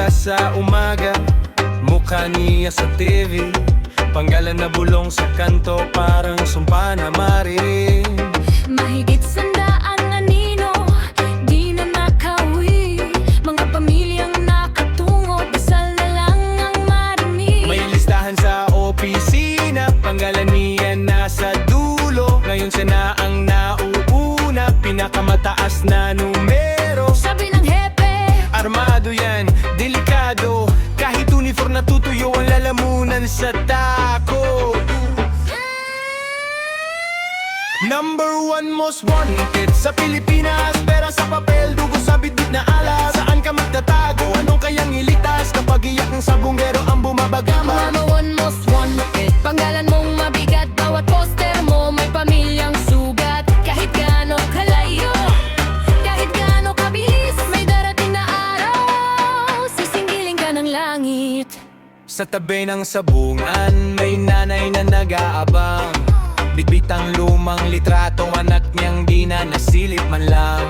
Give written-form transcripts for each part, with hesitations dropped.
bukas sa umaga, mukha niya sa TV, panggalan na bulong sa kanto, parang sumpa na mariin. Mahigit sandaan na nino, di na nakauwi. Mga pamilyang nakatungo, dasal na lang ang marinig. May listahan sa opisina, panggalan niya nasa dulo. Ngayon siya na ang nauuna, pinakamataas na numero. Sabi ng hepe, Armado yan, delikado, kahit uniform natutuyo ang lalamunan sa tako. Number 1 most wanted sa Pilipinas, pera sa papel, dugo sa bitbit na alas. Saan ka magtatago? Anong kayang ilitas kapag iyak ng sabongero ang bumabagama? Mama one most wanted, panggalan mong mabigat. Bawat poster mo may pamilyang sugat. Kahit gaano kalayo, kahit gaano kabilis, may darating na araw, sisinggiling ka ng langit. Sa tabi ng sabungan, may nanay na nag-aabang. Bitbit ang lumang litrato, anak niyang di na nasilip man lang.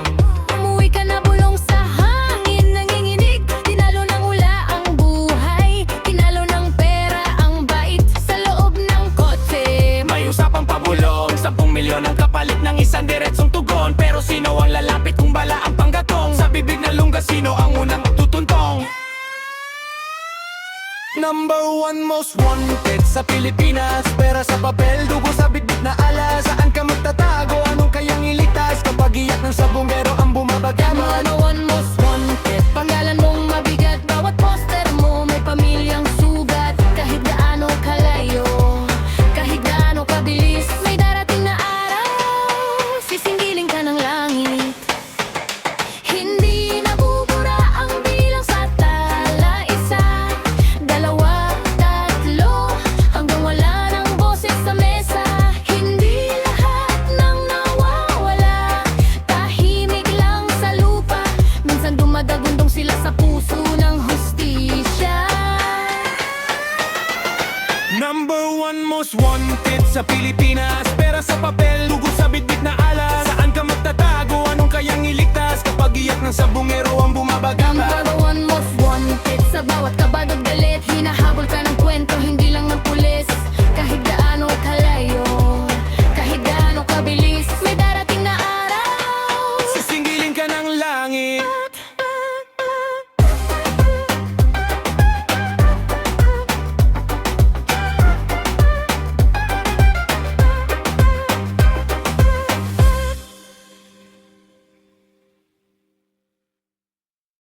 Umuwi ka na bulong sa hangin, nanginginig. Tinalo ng ula ang buhay, tinalo ng pera ang bait. Sa loob ng kotse, May usapang pabulong, 10 milyon ang kapalit ng isang diretsong tugon. Pero sino ang lalapit kung bala ang panggatong? Sa bibig ng lungga, sino ang unang tutuntong? Number 1 most wanted sa Pilipinas, pera sa papel, dugo sa bitbit na alas. Saan ka magtatago? Anong kayang ilitas kapag iyak ng sabongero ang bumabagaman? Mama one most wanted, panggalan mong mabigat. Bawat poster mo may pamilyang sugat. Kahit gaano kalayo, kahit gaano kabilis, may darating na araw, sisinggiling ka ng langit. Hindi nabubura ang bilang sa tala. Isa, dalawa, tatlo, hanggang wala ng boses sa mesa. Hindi lahat ng nawawala, tahimik lang sa lupa. Minsan dumadagundong sila sa puso ng hustisya. Number 1 most wanted sa Pilipinas, pera sa papel, dugo sa bitbit na alas. Saan ka magtatago? Anong kayang iligtas kapag iyak ng sabongero ang bumabagama? Number one most wanted sa bawat kabag.